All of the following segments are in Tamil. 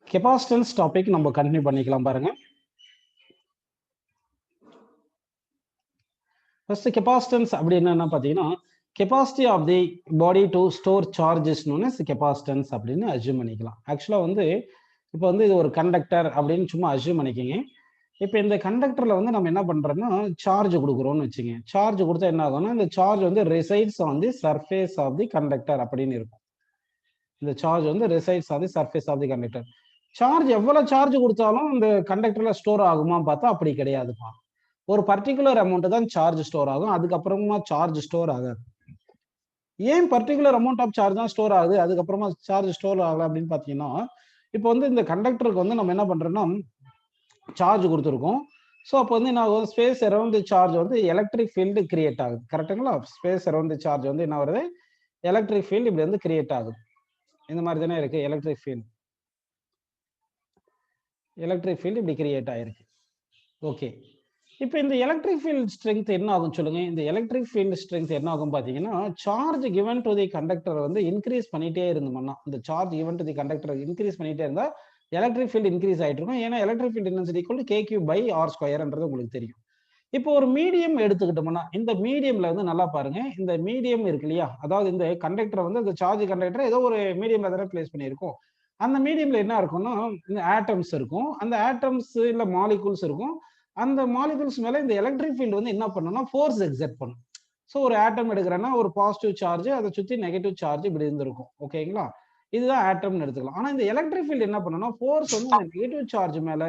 கெபாசிட்டன்ஸ் டாபிக் நம்ம கண்டினியூ பண்ணிக்கலாம் பாருங்க. ஃபர்ஸ்ட் கெபாசிட்டன்ஸ் அப்படின்னு என்ன பார்த்தீங்கன்னா, capacity of the body to store சார்ஜஸ்னு கெபாசிட்டன்ஸ் அப்படின்னு அஸ்யூம் பண்ணிக்கலாம். ஆக்சுவலாக வந்து இப்போ வந்து இது ஒரு கண்டக்டர் அப்படின்னு சும்மா அஸ்யூம் பண்ணிக்கிங்க. இப்போ இந்த கண்டக்டர்ல வந்து நம்ம என்ன பண்றோம்னா சார்ஜ் கொடுக்குறோம்னு வச்சுங்க. சார்ஜ் கொடுத்தா என்ன ஆகும்னா இந்த சார்ஜ் வந்து resides on the surface of the conductor அப்படின்னு இருக்கும். இந்த சார்ஜ் வந்து resides on the surface of the conductor. Charge எவ்வளவு சார்ஜ் கொடுத்தாலும் இந்த கண்டக்டர்ல ஸ்டோர் ஆகுமா பார்த்தா அப்படி கிடையாதுப்பா. ஒரு பர்டிகுலர் அமௌண்ட் தான் சார்ஜ் ஸ்டோர் ஆகும். அதுக்கப்புறமா சார்ஜ் ஸ்டோர் ஆகாது. ஏன் பர்டிகுலர் அமௌண்ட் ஆஃப் சார்ஜ் தான் ஸ்டோர் ஆகுது, அதுக்கப்புறமா சார்ஜ் ஸ்டோர் ஆகல அப்படின்னு பாத்தீங்கன்னா, இப்போ வந்து இந்த கண்டக்டருக்கு வந்து நம்ம என்ன பண்றோம்னா சார்ஜ் கொடுத்துருக்கோம். ஸோ அப்போ வந்து என்ன ஆகும், ஸ்பேஸ் அரௌண்ட் தி சார்ஜ் வந்து எலக்ட்ரிக் ஃபீல்டு கிரியேட் ஆகுது. கரெக்டுங்களா? ஸ்பேஸ் அரௌண்ட் தி சார்ஜ் வந்து என்ன வருது, எலக்ட்ரிக் ஃபீல்டு இப்படி வந்து கிரியேட் ஆகுது. இந்த மாதிரி தானே இருக்கு எலக்ட்ரிக் ஃபீல்டு. எலக்ட்ரிக் ஃபீல்டு இப்படி கிரியேட் ஆயிருக்கு. ஓகே, இப்போ இந்த எலக்ட்ரிக் ஃபீல்ட் ஸ்ட்ரென்த் என்ன ஆகும் சொல்லுங்க. இந்த எலக்ட்ரிக் ஃபீல்ட் ஸ்ட்ரென்த் என்ன ஆகும் பாத்தீங்கன்னா, charge given to the conductor வந்து இன்க்ரீஸ் பண்ணிட்டே இருந்தோம்னா, இந்த charge given to the conductor increase பண்ணிட்டே இருந்தா எலக்ட்ரிக் ஃபீல்ட் இன்க்ரீஸ் ஆயிட்டு இருக்கும். ஏன்னா electric field intensity equal to kq/r²ன்றது உங்களுக்கு தெரியும். இப்போ ஒரு மீடியம் எடுத்துக்கிட்டோம்னா, இந்த மீடியம்ல வந்து நல்லா பாருங்க, இந்த மீடியம் இருக்கு இல்லையா, அதாவது இந்த கண்டக்டர் வந்து இந்த சார்ஜ் கண்டக்டர் ஏதோ ஒரு மீடியம்ல தானே பிளேஸ் பண்ணியிருக்கோம். அந்த மீடியம்ல என்ன இருக்கும்னா இந்த ஆட்டம்ஸ் இருக்கும். அந்த ஆட்டம்ஸ் இல்ல மாலிகூல்ஸ் இருக்கும். அந்த மாலிகூல்ஸ் மேல இந்த எலக்ட்ரிக் ஃபீல்டு வந்து என்ன பண்ணும்னா ஃபோர்ஸ் எக்ஸர்ட் பண்ணும். ஸோ ஒரு ஆட்டம் எடுக்கிறேன்னா ஒரு பாசிட்டிவ் சார்ஜ், அதை சுற்றி நெகட்டிவ் சார்ஜ் இப்படி இருந்திருக்கும். ஓகேங்களா? இதுதான் ஆட்டம்னு எடுத்துக்கலாம். ஆனா இந்த எலக்ட்ரிக் ஃபீல்டு என்ன பண்ணும்னா ஃபோர்ஸ் வந்து இந்த நெகட்டிவ் சார்ஜ் மேல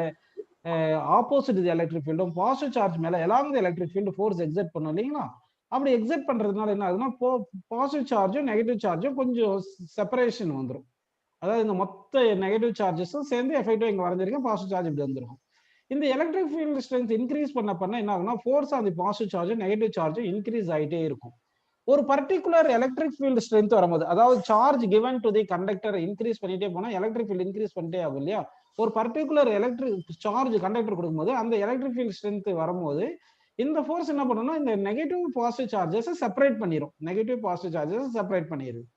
ஆப்போசிட் எலக்ட்ரிக் ஃபீல்டும் பாசிட்டிவ் சார்ஜ் மேல along electric field force exert பண்ணும் இல்லைங்களா? அப்படி எக்ஸர்ட் பண்றதுனால என்ன ஆகுதுன்னா பாசிட்டிவ் சார்ஜும் நெகட்டிவ் சார்ஜும் கொஞ்சம் செப்பரேஷன் வந்துடும். அதாவது இந்த மொத்த நெகட்டிவ் சார்ஜஸும் சேர்ந்து எஃபெக்டிவா இங்க வரைஞ்சிருக்கேன், பாசிட்டிவ் சார்ஜ் இப்படி வந்துடும். இந்த எலக்ட்ரிக் ஃபீல்ட் ஸ்ட்ரென்த் இன்க்ரீஸ் பண்ண என்ன ஆகும்னா force on the positive charge negative charge increase ஆயிட்டே இருக்கும். ஒரு பர்டிகுலர் எலக்ட்ரிக் ஃபீல்ட் ஸ்ட்ரென்த் வரும்போது, அதாவது charge given to the conductor increase பண்ணிட்டே போனா எலக்ட்ரிக் ஃபீல்ட் இன்க்ரீஸ் பண்ணிட்டே ஆகும் இல்லையா? ஒரு பர்டிகுலர் எலக்ட்ரிக் சார்ஜ் கண்டக்டர் கொடுக்கும்போது அந்த எலக்ட்ரிக் ஃபீல்ட் ஸ்ட்ரென்த் வரும்போது இந்த ஃபோர்ஸ் என்ன பண்ணணும்னா இந்த நெகட்டிவ் பாசிட்டிவ் சார்ஜஸ் செப்பரேட் பண்ணிரும். நெகட்டிவ் பாசிட்டிவ் சார்ஜஸ் செப்பரேட் பண்ணிரும்.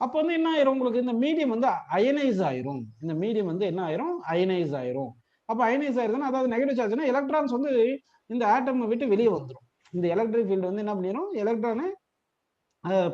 அப்போ வந்து என்ன ஆயிரும், உங்களுக்கு இந்த மீடியம் வந்து அயனைஸ் ஆயிரும். இந்த மீடியம் வந்து என்ன ஆயிரும், அயனைஸ் ஆயிரும். அப்ப அயனைஸ் ஆயிருதுன்னா அதாவது நெகட்டிவ் சார்ஜ்னா எலக்ட்ரான்ஸ் வந்து இந்த ஆட்டம் விட்டு வெளியே வந்துடும். இந்த எலக்ட்ரிக் ஃபீல்டு வந்து என்ன பண்ணிரும், எலக்ட்ரானை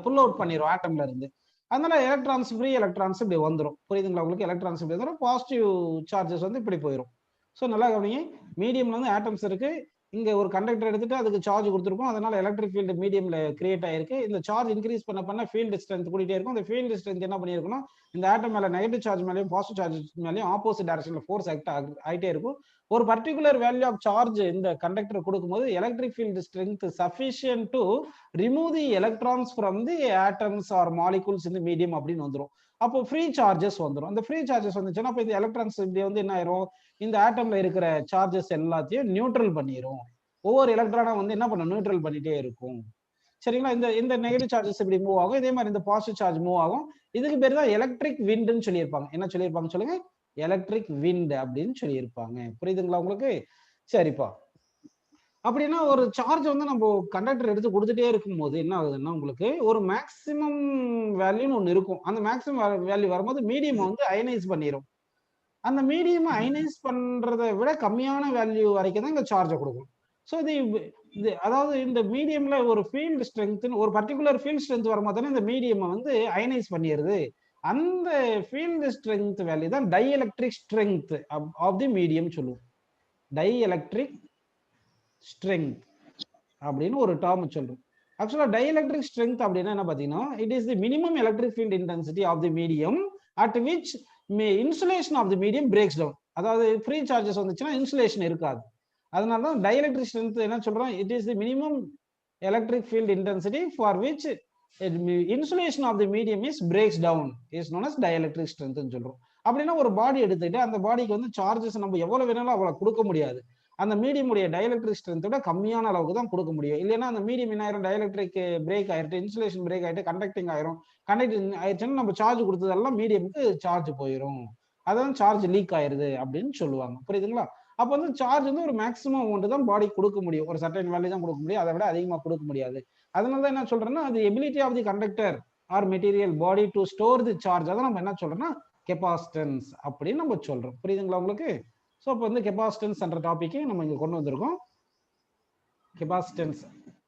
புல் அவுட் பண்ணிரும் ஆட்டம்ல இருந்து. அதனால எலக்ட்ரான்ஸ் ஃப்ரீ எலக்ட்ரான்ஸ் இப்படி வந்துடும். புரியுதுங்களா உங்களுக்கு? எலக்ட்ரான்ஸ் இப்படி வந்துடும், பாசிட்டிவ் சார்ஜஸ் வந்து இப்படி போயிடும். ஸோ நல்லா கவனிங்க, மீடியம்ல வந்து ஆட்டம்ஸ் இருக்கு. இங்க ஒரு கண்டக்டர் எடுத்துட்டு அதுக்கு சார்ஜ் கொடுத்துருக்கோம். அதனால எலக்ட்ரிக் ஃபீல்டு மீடியம்ல கிரியேட் ஆயிருக்கு. இந்த சார்ஜ் இன்க்ரீஸ் பண்ண ஃபீல்டு ஸ்ட்ரென்த் கூட்டிட்டே இருக்கும். அந்த ஃபீல்டு ஸ்ட்ரென்த் என்ன பண்ணிருக்கணும், இந்த ஆட்டம் மேல நெகட்டிவ் சார்ஜ் மேலயும் பாசிட்டிவ் சார்ஜ் மேலயும் ஆப்போசிட் டைரக்ஷன்ல ஃபோர்ஸ் ஆயிட்டே இருக்கும். ஒரு பர்டிகுலர் வேல்யூ ஆஃப் சார்ஜ் இந்த கண்டக்டர் கொடுக்கும்போது electric field strength sufficient to remove the electrons from the atoms or molecules இந்த மீடியம் அப்படின்னு வந்துடும். அப்போ ஃப்ரீ சார்ஜஸ் வந்துடும். அந்த ஃப்ரீ சார்ஜஸ் வந்துச்சுன்னா அப்போ இந்த எலக்ட்ரான்ஸ் இப்படி வந்து என்ன ஆயிரும், இந்த ஆட்டம்ல இருக்கிற சார்ஜஸ் எல்லாத்தையும் நியூட்ரல் பண்ணிரும். ஒவ்வொரு எலக்ட்ரானா வந்து என்ன பண்ணும், நியூட்ரல் பண்ணிட்டே இருக்கும். சரிங்களா? இந்த இந்த நெகட்டிவ் சார்ஜஸ் இப்படி மூவ் ஆகும். இதே மாதிரி இந்த பாசிட்டிவ் சார்ஜ் மூவ் ஆகும். இதுக்கு பேர் தான் எலக்ட்ரிக் விண்ட்னு சொல்லியிருப்பாங்க. என்ன சொல்லியிருப்பாங்க சொல்லுங்க? எலக்ட்ரிக் விண்ட் அப்படின்னு சொல்லியிருப்பாங்க. புரியுதுங்களா உங்களுக்கு? சரிப்பா. அப்படின்னா ஒரு சார்ஜ் வந்து நம்ம கண்டக்டர் எடுத்து கொடுத்துட்டே இருக்கும் போது என்ன ஆகுதுன்னா உங்களுக்கு ஒரு மேக்சிமம் வேல்யூன்னு ஒன்று இருக்கும். அந்த மேக்சிமம் வேல்யூ வரும்போது மீடியம் வந்து அயனைஸ் பண்ணிடும். அந்த மீடியம் அயனைஸ் பண்றதை விட கம்மியான வேல்யூ வரைக்கும் தான் இந்த சார்ஜை கொடுக்கும். ஸோ இது அதாவது இந்த மீடியம்ல ஒரு ஃபீல்டு ஸ்ட்ரென்த், ஒரு பர்டிகுலர் ஃபீல்ட் ஸ்ட்ரென்த் வரும்போது தானே இந்த மீடியம் வந்து அயனைஸ் பண்ணிடுது. அந்த ஃபீல்டு ஸ்ட்ரென்த் வேல்யூ தான் dielectric strength of the medium சொல்லுவோம். டைஎலக்ட்ரிக் ஸ்ட்ரென்த் அப்படின்னு ஒரு டேர்ம் சொல்றோம். ஆக்சுவலா டைஎலக்ட்ரிக் ஸ்ட்ரென்த் அப்படின்னா என்ன பாத்தீங்கன்னா, it is the minimum electric field intensity of the medium at which insulation of the medium breaks down. அதாவது ஃப்ரீ சார்ஜஸ் வந்துச்சுன்னா இன்சுலேஷன் இருக்காது. அதனால தான் டைஎலக்ட்ரிக் ஸ்ட்ரென்த் என்ன சொல்றோம், it is the minimum electric field intensity for which insulation of the medium is breaks down is known as dielectric ஸ்ட்ரென்த்னு சொல்றோம். அப்படின்னா ஒரு பாடி எடுத்துக்கிட்டு அந்த பாடிக்கு வந்து சார்ஜஸ் நம்ம எவ்வளவு வேணாலும் அவ்வளவு கொடுக்க முடியாது. அந்த மீடியம் உடைய டைஎலக்ட்ரிக் ஸ்ட்ரென்த்தோட கம்மியான அளவுக்கு தான் கொடுக்க முடியும். இல்லைன்னா அந்த மீடியம் என்ன ஆயிரும், டைஎலக்ட்ரிக் பிரேக் ஆயிட்டு, இன்சுலேஷன் பிரேக் ஆயிட்டு, கண்டக்டிங் ஆயிரும். கண்டக்டிங் ஆயிடுச்சுன்னா நம்ம சார்ஜ் கொடுத்ததெல்லாம் மீடியமுக்கு சார்ஜ் போயிடும். அதான் சார்ஜ் லீக் ஆயிருது அப்படின்னு சொல்லுவாங்க. புரியுதுங்களா? அப்போ வந்து சார்ஜ் வந்து ஒரு மேக்ஸிமம் அமௌண்ட் தான் பாடி கொடுக்க முடியும். ஒரு சர்டன் வேல்யூ தான் கொடுக்க முடியும், அதை விட அதிகமாக கொடுக்க முடியாது. அதனால தான் என்ன சொல்றேன்னா, அது ability of the conductor or material body to store the charge. அதான் நம்ம என்ன சொல்றோம்னா கெபாசிட்டன்ஸ் அப்படின்னு நம்ம சொல்றோம். புரியுதுங்களா உங்களுக்கு? ஸோ இப்போ வந்து கெபாசிட்டன்ஸ் என்ற டாபிக்கை நம்ம இங்க கொண்டு வந்திருக்கோம். கெபாசிட்டன்ஸ்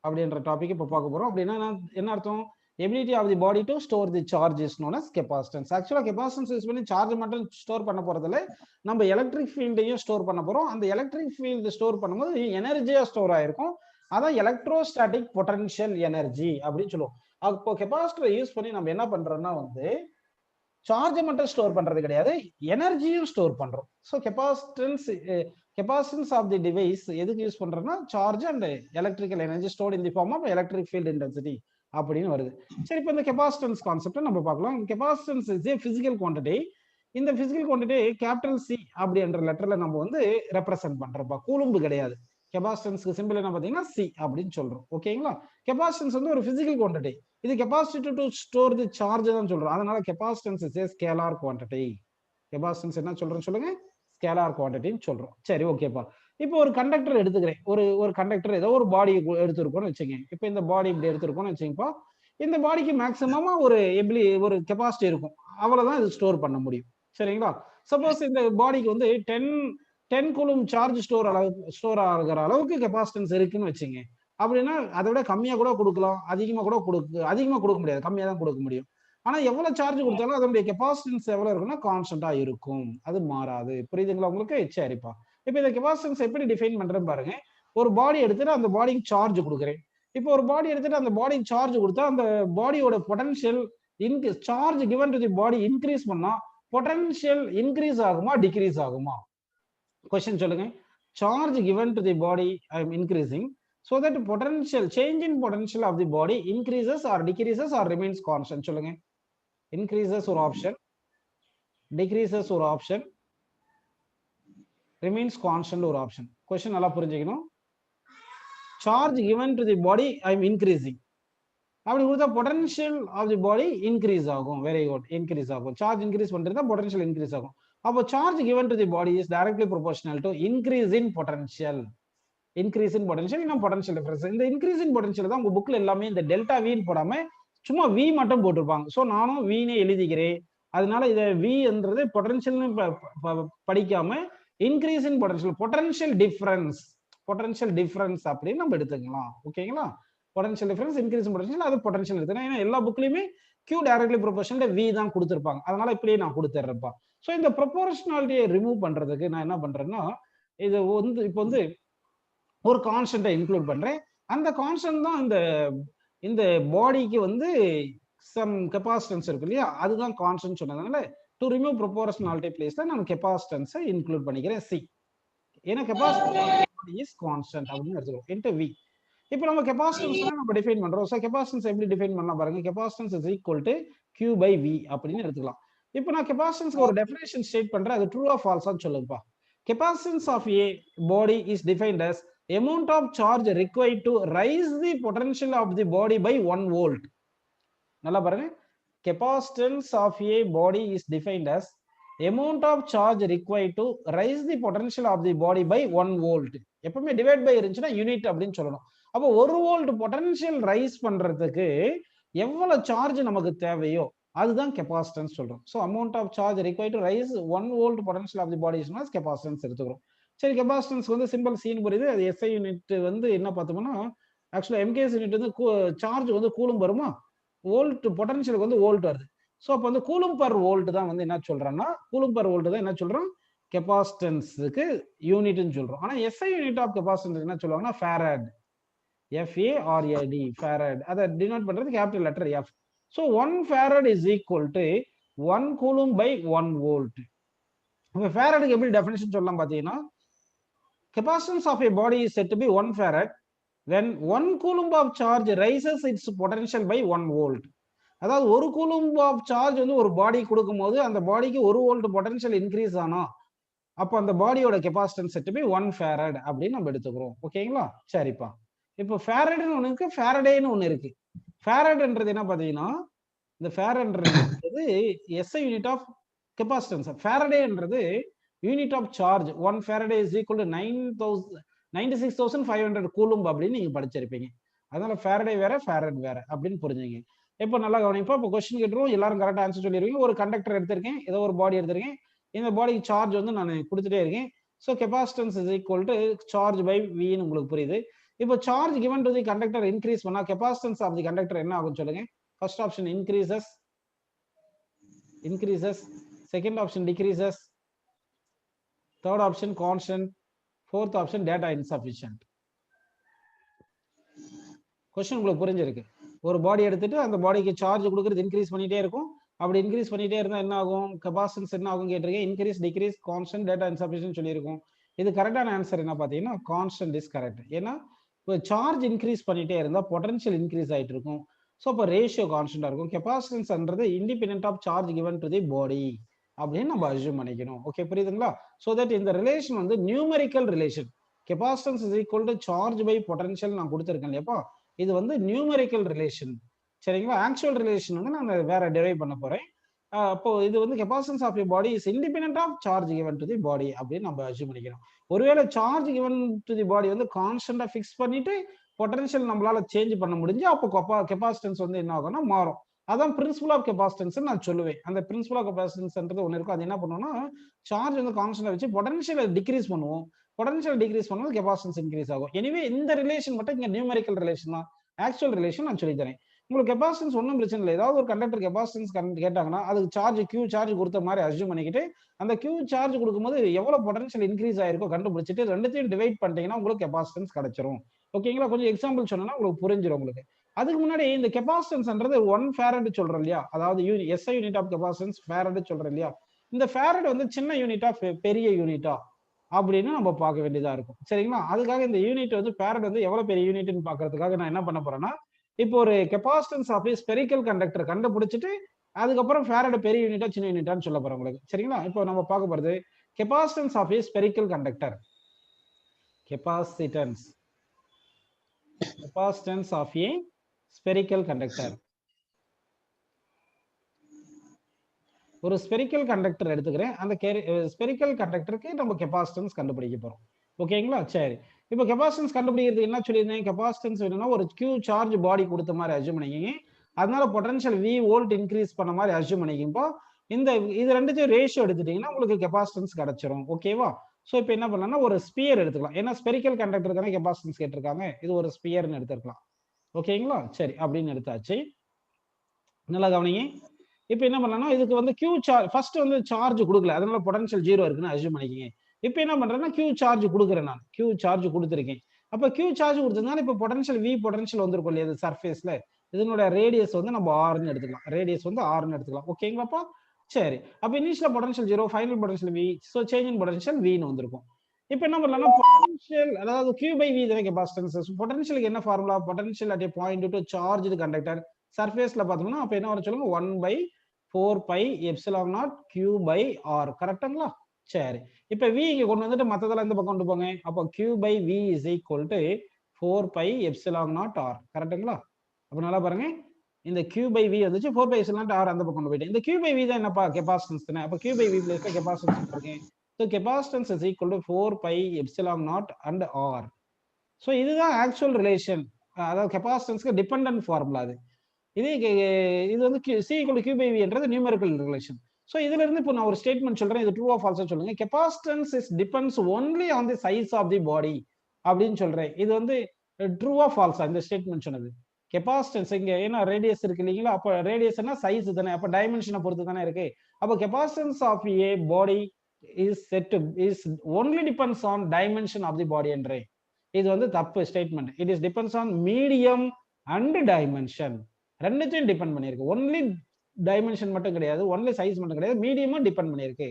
அப்படின்ற டாபிக் இப்போ பார்க்க போறோம். அப்படின்னா என்ன அர்த்தம்? Ability of the body to store the charge is known as capacitance. Actually capacitance use பண்ணி சார்ஜ் மட்டும் ஸ்டோர் பண்ண போறதில்ல, நம்ம எலக்ட்ரிக் ஃபீல்டையும் ஸ்டோர் பண்ண போறோம். அந்த எலக்ட்ரிக் ஃபீல்டு ஸ்டோர் பண்ணும்போது எனர்ஜியா ஸ்டோர் ஆயிருக்கும். அதான் எலக்ட்ரோஸ்டாட்டிக் பொட்டன்ஷியல் எனர்ஜி அப்படின்னு சொல்லுவோம். அப்போ கெபாசிட்டரை யூஸ் பண்ணி நம்ம என்ன பண்றோம்னா வந்து சார்ஜை மட்டும் ஸ்டோர் பண்றது கிடையாது, எனர்ஜியும் ஸ்டோர் பண்றோம். So capacitance of the device எதுக்கு யூஸ் பண்றோம்னா charge and electrical energy stored in the form of electric field intensity அப்படின்னு வருது. சரி, இப்போ இந்த கெபாசிட்டன்ஸ் கான்செப்டை நம்ம பார்க்கலாம். Capacitance is a physical quantity. இந்த பிசிக்கல் குவான்டிட்டி கேபிட்டல் சி அப்படின்ற லெட்டர்ல நம்ம வந்து ரெப்ரசென்ட் பண்றோம்ப்பா. கூலும்பு கிடையாது. கெபாசிட்டன்ஸ்க்கு சிம்பிள் என்ன பார்த்தீங்கன்னா சி அப்படின்னு சொல்றோம். ஓகேங்களா? கெபாசிட்டன்ஸ் வந்து ஒரு பிசிக்கல் குவான்டிட்டி. இது capacity to store the charge தான் சொல்றோம். அதனால capacitance is A scalar quantity. Capacitance என்ன சொல்றோம் சொல்லுங்க? ஸ்கேலார் குவான்டிட்டின்னு சொல்றோம். சரி, ஓகேப்பா. இப்போ ஒரு கண்டக்டர் எடுத்துக்கிறேன். ஒரு கண்டக்டர் ஏதோ ஒரு பாடி எடுத்திருக்கோம்னு வச்சுக்கோங்க. இப்போ இந்த பாடி இப்படி எடுத்திருக்கோம்னு வச்சுக்கோப்பா. இந்த பாடிக்கு மேக்சிமமா ஒரு கெபாசிட்டி இருக்கும். அவ்வளவுதான் இது ஸ்டோர் பண்ண முடியும். சரிங்களா? சப்போஸ் இந்த பாடிக்கு வந்து 10 கூலும் சார்ஜ் ஸ்டோர் ஆகிற அளவுக்கு கெபாசிட்டன்ஸ் இருக்குன்னு வச்சுங்க. அப்படின்னா அதை விட கம்மியா கூட கொடுக்கலாம், அதிகமா கொடுக்க முடியாது, கம்மியா தான் கொடுக்க முடியும். ஆனா எவ்வளவு சார்ஜ் கொடுத்தாலும் அதனுடைய கெபாசிட்டன்ஸ் எவ்வளவு இருக்குன்னா கான்ஸ்டன்டா இருக்கும், அது மாறாது. புரியுதுங்களா உங்களுக்கு? சரிப்பா. இப்ப இந்த கெபாசிட்டன்ஸ் எப்படி டிஃபைன் பண்றேன்னு பாருங்க. ஒரு பாடி எடுத்துட்டு அந்த பாடிக்கு சார்ஜ் கொடுக்குறேன். இப்போ ஒரு பாடி எடுத்துட்டு அந்த பாடிக்கு சார்ஜ் கொடுத்தா அந்த பாடியோட potential charge given to the body increase பண்ணா பொட்டன்ஷியல் இன்க்ரீஸ் ஆகுமா டிக்ரீஸ் ஆகுமா? கொஸ்டின் சொல்லுங்க. Charge given to the body I am increasing, so that change in potential of the body increases or decreases or remains constant. சொல்லுங்க. increases ஒரு ஆப்ஷன், decreases ஒரு ஆப்ஷன், remains constant ஒரு ஆப்ஷன். கொஸ்டின் நல்லா புரிஞ்சுக்கணும். Charge given to the body I am increasing அப்படி கொடுத்தா potential of the body increase ஆகும். வெரி குட், இன்க்ரீஸ் ஆகும். சார்ஜ் இன்க்ரீஸ் பண்ணிருந்தா பொட்டன்ஷியல் இன்க்ரீஸ் ஆகும். அப்போ charge given to the body is directly proportional to increase in potential. increase in potential இன்னும் potential difference. இந்த increase in potential தான் உங்க புக்ல எல்லாமே இந்த டெல்டா வின்னு போடாம சும்மா வி மட்டும் போட்டிருப்பாங்க. ஸோ நானும் வினே எழுதிக்கிறேன். அதனால இதை வி என்றது பொட்டன்ஷியல்னு படிக்காம increase in potential, potential difference அப்படின்னு நம்ம எடுத்துக்கலாம். ஓகேங்களா? Potential difference, increase in potential, அது பொட்டன்ஷியல் எடுத்துக்கலாம். ஏன்னா எல்லா புக்லயுமே Q டைரக்ட்லி ப்ரொபோர்ஷனல் வி தான் கொடுத்துருப்பாங்க. அதனால இப்படியே நான் கொடுத்துட்றேன்ப்பா. ஸோ இந்த ப்ரொபோர்ஷனாலிட்டியை ரிமூவ் பண்றதுக்கு நான் என்ன பண்றேன்னா, இது வந்து இப்போ வந்து ஒரு கான்ஸ்டன்ட்டை இன்க்ளூட் பண்றேன். அந்த கான்ஸ்டன்ட் தான் இந்த பாடிக்கு வந்து சம் கெபாசிட்டன்ஸ் இருக்கு இல்லையா, அதுதான் கான்ஸ்டன்ட் சொன்னதுனால டு ரிமூவ் ப்ரொபோர்ஷனாலிட்டி பிளேஸ்ல நான் கெபாசிட்டன்ஸை இன்க்ளூட் பண்ணிக்கிறேன் சி. ஏன்னா கெபாசிட்டன்ஸ் இஸ் கான்ஸ்டன்ட் அப்படின்னு எடுத்துக்கிறோம் இன்டு வி. இப்போ நம்ம கெபாசிட்டன்ஸ் நம்ம டிஃபைன் பண்றோம். ஸோ கெபாசிட்டன்ஸ் எப்படி டிஃபைன் பண்ணலாம் பாருங்க. Capacitance is equal to Q by V அப்படின்னு எடுத்துக்கலாம். இப்போ நான் கெபாசிட்டன்ஸ்க்கு ஒரு டெஃபினேஷன் ஸ்டேட் பண்றேன். அது ட்ரூ ஆர் ஃபால்ஸான்னு சொல்லுங்கப்பா. Capacitance of a body is defined as amount of charge required to raise the potential of the body by 1 volt. நல்லா பாருங்க. Capacitance of a body is defined as amount of charge required to raise the potential of the body by 1 volt. எப்பவுமே டிவைட் பை இருந்துச்சுன்னா யூனிட் அப்படின்னு சொல்லணும். அப்போ 1 வோல்ட் பொட்டன்ஷியல் ரைஸ் பண்றதுக்கு எவ்வளவு சார்ஜ் நமக்கு தேவையோ அதுதான் கெபாசிட்டன்ஸ் சொல்றோம். So amount of charge required to raise 1 volt potential of the body is known as capacitance எடுத்துக்கிறோம். சரி, கெபாசிட்டன்ஸ் வந்து சிம்பிள் சீன் புரியுது. அது எஸ்ஐ யூனிட் வந்து என்ன பார்த்தோம்னா ஆக்சுவலா எம்கேஎஸ் யூனிட் வந்து சார்ஜ் வந்து கூலும் வருமா, வோல்ட் பொட்டன்ஷியலுக்கு வந்து வோல்ட் வருது. ஸோ அப்போ வந்து கூலும் பர் வோல்ட் தான் வந்து என்ன சொல்றோம்னா, கூலும் பர் வோல்ட் தான் என்ன சொல்றோம் கெபாசிட்டன்ஸுக்கு யூனிட்னு சொல்றோம். ஆனா எஸ்ஐ யூனிட் ஆஃப் கெபாசிட்டன்ஸ் என்ன சொல்லுவாங்கன்னா ஃபேரட், FARAD, ஃபேரட். அதை டினோட் பண்றது capital letter F. So 1 farad is equal to 1 coulomb by 1 volt. இப்போ ஃபேரடுக்கு எப்படி டெஃபினிஷன் சொல்லலாம் பார்த்தீங்கன்னா, capacitance of a body is said to be 1 farad when 1 coulomb of charge rises its potential by 1 volt. அதாவது 1 coulomb of charge வந்து ஒரு பாடி கொடுக்கும் போது அந்த பாடிக்கு 1 வோல்ட் பொட்டன்ஷியல் இன்க்ரீஸ் ஆனா அப்போ அந்த பாடியோட கெபாசிட்டன்ஸ் செட் பை 1 farad அப்படின்னு நம்ம எடுத்துக்கிறோம். ஓகேங்களா? சரிப்பா. இப்போ ஃபேரட்னு ஒன்று இருக்கு, ஃபேரடேன்னு ஒன்று இருக்கு. ஃபேரட்ன்றது என்ன பார்த்தீங்கன்னா, இந்த ஃபேரட்ன்றது எஸ்ஐ யூனிட் ஆஃப் கெபாசிட்டன்ஸ். ஃபேரடேன்றது unit of charge. 1 Faraday is equal to 96,500 coulomb அப்படின்னு நீங்க படிச்சிருப்பீங்க. அதனால ஃபேரடே வேற ஃபேரட் வேற அப்படின்னு புரிஞ்சுங்க. இப்போ நல்லா கவனிப்பா. இப்போ கொஸ்டின் கேட்டுருவோம், எல்லாரும் கரெக்டா ஆன்சர் சொல்லிருவீங்க. ஒரு கண்டக்டர் எடுத்திருக்கேன், ஏதோ ஒரு பாடி எடுத்திருக்கேன். இந்த பாடிக்கு சார்ஜ் வந்து நான் கொடுத்துட்டே இருக்கேன். So capacitance is equal to charge by வின்னு உங்களுக்கு புரியுது. இப்போ charge given to the conductor increase பண்ணா கெபாசிட்டன்ஸ் ஆஃப் தி கண்டக்டர் என்ன ஆகும் சொல்லுங்க. First option increases, second option decreases, third option constant, fourth option data insufficient. Question உங்களுக்கு புரிஞ்சிருக்கு. ஒரு பாடி எடுத்துட்டு அந்த பாடிக்கு சார்ஜ் கொடுக்கறது இன்க்ரீஸ் பண்ணிட்டே இருக்கும். அப்படி இன்க்ரீஸ் பண்ணிட்டே இருந்தா என்ன ஆகும், கெபாசிட்டன்ஸ் என்ன ஆகும் கேட்டிருக்கேன். Increase, decrease, constant, data insufficient சொல்லியிருக்கும். இது கரெக்டான ஆன்சர் என்ன பார்த்தீங்கன்னா கான்ஸ்டன்ட் இஸ் கரெக்ட். ஏன்னா இப்போ சார்ஜ் இன்க்ரீஸ் பண்ணிட்டே இருந்தா பொட்டன்ஷியல் இன்க்ரீஸ் ஆயிட்டு இருக்கும். ஸோ அப்போ ரேஷியோ கான்ஸ்டன்டா இருக்கும். கெபாசிட்டன்ஸ்ன்றது independent of charge given to the body அப்படின்னு நம்ம அஸ்யூம் பண்ணிக்கணும். ஓகே, புரியுதுங்களா? ஸோ தட் இந்த ரிலேஷன் வந்து numerical relation. Capacitance is equal to charge by potential நான் கொடுத்துருக்கேன் இல்லையாப்பா. இது வந்து நியூமெரிக்கல் ரிலேஷன், சரிங்களா? ஆக்சுவல் ரிலேஷன் வந்து நான் வேற டெரைவ் பண்ண போறேன். அப்போ இது வந்து capacitance of the body is independent of charge given to the body அப்படின்னு நம்ம அஸ்யூம் பண்ணிக்கிறோம். ஒருவேளை சார்ஜ் கிவன் டு தி பாடி வந்து கான்ஸ்டன்டா ஃபிக்ஸ் பண்ணிட்டு பொட்டன்ஷியல் நம்மளால சேஞ்ச் பண்ண முடிஞ்சு அப்போ கெபாசிட்டன்ஸ் வந்து என்ன ஆகும்னா மாறும். அதான் பிரின்சிபல் ஆஃப் கெபாசிட்டன்ஸ் நான் சொல்லுவேன். அந்த பிரின்சிபல் ஆஃப் கெபாசிட்டன்ஸ்ன்றது ஒன்று இருக்கும். அது என்ன பண்ணுவோம்னா சார்ஜ் வந்து கான்ஸ்டன்டா வச்சு பொட்டன்ஷியலை டிக்ரீஸ் பண்ணுவோம். பொட்டன்ஷியல் டிக்ரீஸ் பண்ணும்போது கெபாசிட்டன்ஸ் இன்க்ரீஸ் ஆகும். எனிவே இந்த ரிலேஷன் மட்டும் இங்க நியூமெரிக்கல் ரிலேஷன் தான். ஆக்சுவல் ரிலேஷன் நான் சொல்லி தரேன். உங்களுக்கு கெபாசிட்டன்ஸ் ஒன்றும் பிரச்சனை இல்லை. ஏதாவது ஒரு கண்டக்டர் கெபாசிட்டன்ஸ் கேட்டாங்கன்னா அதுக்கு சார்ஜ் கியூ சார்ஜ் கொடுத்த மாதிரி அஸ்யூம் பண்ணிக்கிட்டு அந்த கியூ சார்ஜ் கொடுக்கும்போது எவ்வளவு பொட்டன்ஷியல் இன்க்ரீஸ் ஆயிருக்கோ கண்டுபிடிச்சிட்டு ரெண்டுத்தையும் டிவைட் பண்ணிட்டீங்கன்னா உங்களுக்கு கெபாசிட்டன்ஸ் கிடைச்சிரும். ஓகேங்களா? கொஞ்சம் எக்ஸாம்பிள் சொன்னா உங்களுக்கு புரிஞ்சிடும் உங்களுக்கு. அதுக்கு முன்னாடி இந்த கெபாசிட்டன்ஸ்ன்றது 1 ஃபாரட் சொல்றோம் இல்லையா, அதாவது SI unit of capacitance farad சொல்றோம் இல்லையா. இந்த ஃபாரட் வந்து சின்ன யூனிட்டா பெரிய யூனிட்டா அப்படின்னு நம்ம பார்க்க வேண்டியதா இருக்கும், சரிங்களா? அதுக்காக இந்த யூனிட் வந்து ஃபாரட் வந்து எவ்வளவு பெரிய யூனிட்னு பாக்குறதுக்காக நான் என்ன பண்ண போறேன்னா இப்போ ஒரு கெபாசிட்டன்ஸ் ஆஃப் ஸ்பெரிக்கல் கண்டக்டர் கண்டுபிடிச்சிட்டு அதுக்கப்புறம் ஃபாரட் பெரிய யூனிட்டா சின்ன யூனிட்டான்னு சொல்ல போறேன் உங்களுக்கு, சரிங்களா? இப்போ நம்ம பார்க்க போறது capacitance of spherical conductor. Capacitance of a spherical conductor. ஒரு ஸ்பெரிக்கல் கண்டக்டர் எடுத்துக்கிறேன். அந்த ஸ்பெரிக்கல் கண்டக்டருக்கு நம்ம கெபாசிட்டன்ஸ் கண்டுபிடிக்க போறோம். ஓகேங்களா? சரி, இப்போ கெபாசிட்டன்ஸ் கண்டுபிடிக்கிறது என்ன சொல்லியிருந்தேன். கெபாசிட்டன்ஸ் வேணும்னா ஒரு கியூ சார்ஜ் பாடி கொடுத்த மாதிரி அஸ்யூம் பண்ணிக்கிங்க. அதனால பொட்டன்ஷியல் வி வோல்ட் இன்க்ரீஸ் பண்ண மாதிரி அஸ்யூம் பண்ணிக்கிப்போ இந்த இது ரெண்டுத்தையும் ரேஷியோ எடுத்துட்டீங்கன்னா உங்களுக்கு கெபாசிட்டன்ஸ் கிடைச்சிரும். ஓகேவா? ஸோ இப்போ என்ன பண்ணலாம்னா ஒரு ஸ்பியர் எடுத்துக்கலாம். ஏன்னா ஸ்பெரிக்கல் கண்டக்டர் தானே கெபாசிட்டன்ஸ் கேட்டிருக்காங்க. இது ஒரு ஸ்பியர்னு எடுத்துக்கலாம். ஓகேங்களா? சரி, அப்படின்னு எடுத்தாச்சு. நல்லா கவனிங்க. இப்போ என்ன பண்ணலாம்னா இதுக்கு வந்து கியூ சார்ஜ் ஃபர்ஸ்ட் வந்து சார்ஜ் கொடுக்கல, அதனால பொட்டன்ஷியல் 0 இருக்குன்னு அஸ்யூம் பண்ணிக்கிங்க. இப்போ என்ன பண்றேன்னா கியூ சார்ஜ் கொடுக்குறேன், நான் கியூ சார்ஜ் கொடுத்துருக்கேன். அப்போ கியூ சார்ஜ் கொடுத்ததுனால இப்போ பொட்டன்ஷியல் வி பொட்டன்ஷியல் வந்திருக்கும் இல்லையா சர்ஃபேஸ்ல. இதனோட ரேடியஸ் வந்து நம்ம ஆர்னு எடுத்துக்கலாம். ரேடியஸ் வந்து ஆர்னு எடுத்துக்கலாம். ஓகேங்களாப்பா? சரி, அப்போ initial potential 0, final potential V. So change in potential வின்னு வந்திருக்கும். இப்போ என்ன பண்ணலாம்னா பொட்டன்ஷியல் அதாவது கியூ பை வி தானே கெபாசிட்டன்ஸ். பொட்டன்ஷியலுக்கு என்ன formula? Potential at a point to charged conductor சர்ஃபேஸ்ல பார்த்தோம்னா அப்போ என்ன வர சொல்லுங்க 1/4 pi epsilon naught q by r. கரெக்ட்டுங்களா? சரி, இப்போ v இங்க கொண்டு வந்துட்டு மத்ததெல்லாம் இந்த பக்கம் கொண்டு போங்க. அப்போ q by v is equal to 4 pi epsilon naught r. கரெக்ட்டுங்களா? அப்ப நல்லா பாருங்க, இந்த q by v வந்துச்சு, 4 pi epsilon naught r அந்த பக்கம் கொண்டு போயிட்டேன். இந்த q by v தான் என்னப்பா? கெபாசிட்டன்ஸ் தானே. அப்போ q by v பிளேஸ்ல கெபாசிட்டன்ஸ் போடுறேன். So capacitance is equal to 4 pi epsilon naught and r. So இதுதான் ஆக்சுவல் ரிலேஷன், அதாவது கெபாசிட்டன்ஸ்க்கு டிபெண்டன்ட் ஃபார்முலா. இது வந்து C = Q by V என்றது நியூமெரிக்கல் ரிலேஷன். ஸோ இதுல இருந்து இப்போ நான் ஒரு ஸ்டேட்மெண்ட் சொல்றேன், இது ட்ரூ ஆர் ஃபால்ஸா சொல்லுங்க. Capacitance is depends only on the size of the body அப்படின்னு சொல்றேன். இது வந்து ட்ரூ ஆர் ஃபால்ஸா இந்த ஸ்டேட்மெண்ட் சொன்னது? கெபாசிட்டன்ஸ் இங்க ஏன்னா ரேடியஸ் இருக்கு இல்லைங்களா, அப்போ ரேடியஸ்னா சைஸ் தானே, அப்போ டைமென்ஷனை பொறுத்து தானே இருக்கு. அப்போ capacitance of a body is only depends on dimension of the body என்றேன். இது வந்து தப்பு statement. It is depends on medium and dimension. ரெண்டுத்தையும் டிபெண்ட் பண்ணிருக்கு. ஒன்லி டைமென்ஷன் மட்டும் கிடையாது, ஒன்லி சைஸ் மட்டும் கிடையாது, மீடியமும் டிபெண்ட் பண்ணிருக்கு.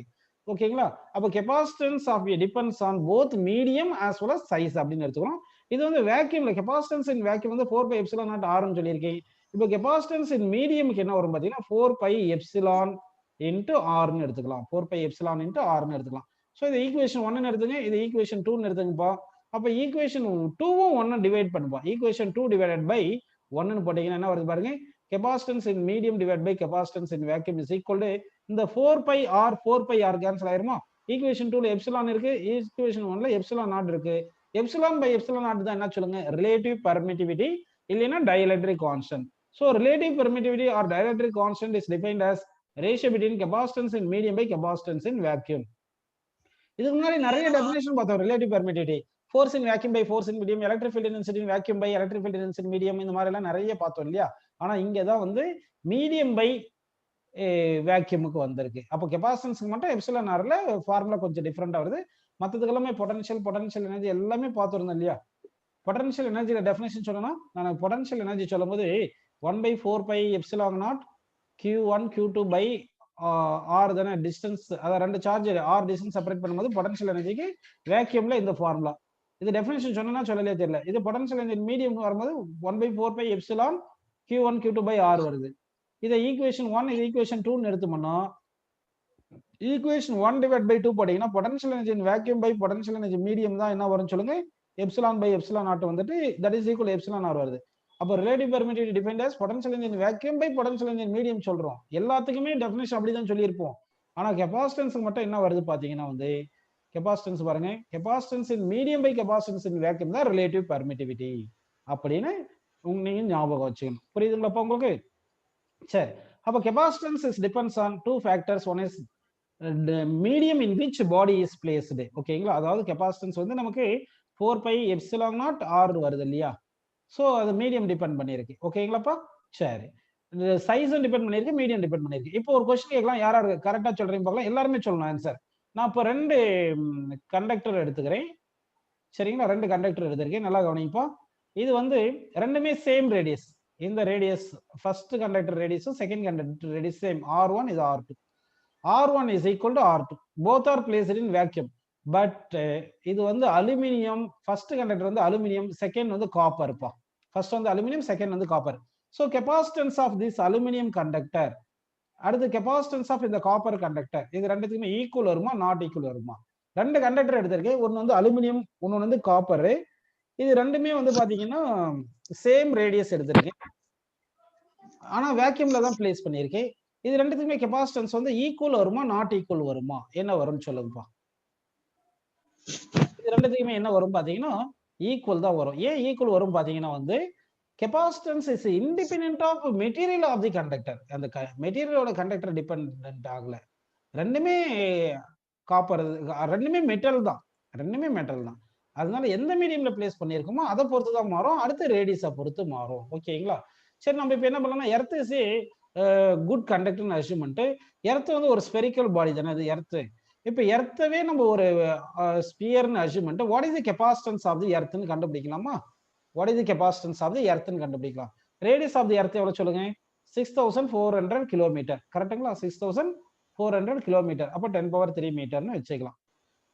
ஓகேங்களா? அப்போ capacitance of a depends on both medium as well as size அப்படின்னு எடுத்துக்கிறோம். இது வந்து வேக்யூம்ல கெபாசிட்டன்ஸ் இன் வேக்யூம் வந்து 4 pi epsilon naught r ன்னு சொல்லியிருக்கேன். இப்போ கெபாசிட்டன்ஸ் இன் மீடியமுக்கு என்ன வரும் பார்த்தீங்கன்னா 4 pi epsilon into r ன்னு எடுத்துக்கலாம். 4 pi epsilon into r ன்னு எடுத்துக்கலாம். ஸோ இது ஈக்குவேஷன் 1 எடுத்துங்க, இது ஈக்குவேஷன் 2 எடுத்துங்கப்பா. அப்போ ஈக்குவேஷன் 2வும் 1 டிவைட் பண்ணுப்பா. ஈக்குவேஷன் 2 டிவைடட் பை 1 போட்டீங்கன்னா என்ன வருது பாருங்க, capacitance in medium divide by capacitance in vacuum is equal to இந்த 4 pi r கேன்சல் ஆயிருமா? ஈக்குவேஷன் 2ல எப்சிலான் இருக்கு, ஈக்குவேஷன் 1ல எப்சிலான் நாட் இருக்கு. எப்சிலான் பை எப்சிலான் நாட் தான் என்ன சொல்லுங்க? ரிலேட்டிவ் பெர்மிட்டிவிட்டி இல்லைன்னா dielectric constant. So relative permittivity or dielectric constant is defined as ratio between capacitance in medium by capacitance in vacuum. இதுக்கு முன்னாடி நிறைய டெஃபினேஷன் பார்த்தோம் relative permittivity. Force in vacuum by force in medium, electric field intensity in vacuum by electric field intensity medium, இந்த மாதிரி எல்லாம் நிறைய பார்த்தோம் இல்லையா? ஆனா இங்க தான் வந்து மீடியம் பை வேக்யூமுக்கு வந்திருக்கு. அப்போ கெபாசிட்டன்ஸ்க்கு மட்டும் எப்சிலன் ஆர்ல ஃபார்முலா கொஞ்சம் டிஃபரெண்டா வருது. மற்றது எல்லாமே பொட்டன்ஷியல் எனர்ஜி எல்லாமே பார்த்துருந்தோம் இல்லையா? பொட்டன்ஷியல் எனர்ஜியோட டெஃபினேஷன் சொல்லணும். நான் பொட்டன்ஷியல் எனர்ஜி சொல்லும்போது 1/4 by epsilon naught Q1 Q2 by r தானே டிஸ்டன்ஸ், அதாவது ரெண்டு சார்ஜ் ஆர் டிஸ்டன்ஸ் செப்பரேட் பண்ணும்போது பொட்டன்ஷியல் எனர்ஜிக்கு வேக்யூம்ல இந்த ஃபார்முலா. இது டெஃபினேஷன் சொன்னா சொல்லலே தெரியல. இது பொட்டன்ஷியல் எனர்ஜி மீடியம் வரும்போது 1/4 by epsilon Q1 Q2 by R வருது. இதை ஈக்குவேஷன் 1 இது ஈக்குவேஷன் 2 எடுத்துமோனா ஈக்குவேஷன் 1 டிவைட் பை 2 போட்டீங்கன்னா potential energy in vacuum by potential energy medium தான் என்ன வரும்னு சொல்லுங்க, எப்சிலான் பை எப்சிலான் நாட் வந்துட்டு that is equal epsilon r வருது. அப்போ relative permittivity depend as potential energy in vacuum by potential energy in medium சொல்றோம். எல்லாத்துக்குமே டெஃபினிஷன் அப்படிதான் சொல்லியிருப்போம். ஆனா கெபாசிட்டன்ஸ்க்கு மட்டும் என்ன வருது பாத்தீங்கன்னா வந்து கெபாசிட்டன்ஸ் பாருங்க, capacitance in medium by capacitance in vacuum தான் ரிலேட்டிவ் பெர்மிட்டிவிட்டி அப்படின்னு நீங்க ஞாபகம் வச்சுக்கணும். புரியுதுங்களா உங்களுக்கு? சரி, அப்போ capacitance is depends on two factors. One is medium in which body is placed. ஓகேங்களா? அதாவது கெபாசிட்டன்ஸ் வந்து நமக்கு 4 பை எப்சிலான் நாட் ஆர் வருது இல்லையா? ஸோ அது மீடியம் டிபெண்ட் பண்ணியிருக்கு. ஓகேங்களாப்பா? சரி, சைஸும் டிபெண்ட் பண்ணியிருக்கு, மீடியம் டிபெண்ட் பண்ணியிருக்கு. இப்போ ஒரு கொஸ்டின் கேட்கலாம், யார் யார் கரெக்டாக சொல்றீங்க பார்க்கலாம். எல்லாருமே சொல்லணும் ஆன்சர். நான் இப்போ 2 கண்டக்டர் எடுத்துக்கிறேன். சரிங்களா? 2 கண்டக்டர் எடுத்திருக்கேன், நல்லா கவனிப்பா. இது வந்து ரெண்டுமே சேம் ரேடியஸ். இந்த ரேடியஸ் ஃபர்ஸ்ட் கண்டக்டர் ரேடியஸும் second conductor radius same R1 இது R2. R1 is equal to R2. Both are placed in vacuum. But இது வந்து அலுமினியம், ஃபர்ஸ்ட் கண்டக்டர் வந்து அலுமினியம், செகண்ட் வந்து காப்பர். ஃபர்ஸ்ட் வந்து அலுமினியம், செகண்ட் வந்து copper. So capacitance of this aluminium conductor, அடுத்து கெபாசிட்டன்ஸ் ஆஃப் இந்த காப்பர் கண்டக்டர், இது ரெண்டுத்துக்குமே ஈக்குவல் வருமா நாட் ஈக்குவல் வருமா? 2 கண்டக்டர் எடுத்திருக்கேன், ஒன்று வந்து அலுமினியம், ஒன்று வந்து காப்பர். இது ரெண்டுமே வந்து பாத்தீங்கன்னா சேம் ரேடியஸ் எடுத்திருக்கேன், ஆனா வேக்யூம்ல தான் பிளேஸ் பண்ணியிருக்கேன். இது ரெண்டுத்துக்குமே கெபாசிட்டன்ஸ் வந்து ஈக்குவல் வருமா நாட் ஈக்குவல் வருமா? என்ன வரும்னு சொல்லுங்கப்பா. இது ரெண்டுத்துக்குமே என்ன வரும் பாத்தீங்கன்னா ஈக்குவல் தான் வரும். ஏன் ஈக்குவல் வரும் பாத்தீங்கன்னா வந்து capacitance is independent of material of the conductor. அந்த மெட்டீரியலோட கண்டக்டர் டிபெண்டன்ட் ஆகல. ரெண்டுமே காப்பர், ரெண்டுமே மெட்டல் தான், ரெண்டுமே மெட்டல் தான். அதனால எந்த மீடியம்ல பிளேஸ் பண்ணியிருக்கோமோ அதை பொறுத்து தான் மாறும், அடுத்து ரேடியஸை பொறுத்து மாறும். ஓகேங்களா? சரி, நம்ம இப்போ என்ன பண்ணலாம், எர்த் இஸ் குட் கண்டக்டர்னு அஸ்யூம் பண்ணிட்டு, எர்த் வந்து ஒரு ஸ்பெரிக்கல் பாடி தானே அது எர்த்து. இப்போ எர்த்தவே நம்ம ஒரு ஸ்பியர்னு அஸ்யூம் பண்ணிட்டு what is the capacitance of the எர்த்னு கண்டுபிடிக்கலாமா? What is the capacitance of the எர்த்னு கண்டுபிடிக்கலாம். ரேடியஸ் ஆஃப் தி எர்த் எவ்வளவு சொல்லுங்க? 6400 கிலோமீட்டர். கரெக்டுங்களா? 6400 கிலோமீட்டர். அப்போ 10⁻³ மீட்டர்னு வச்சுக்கலாம்.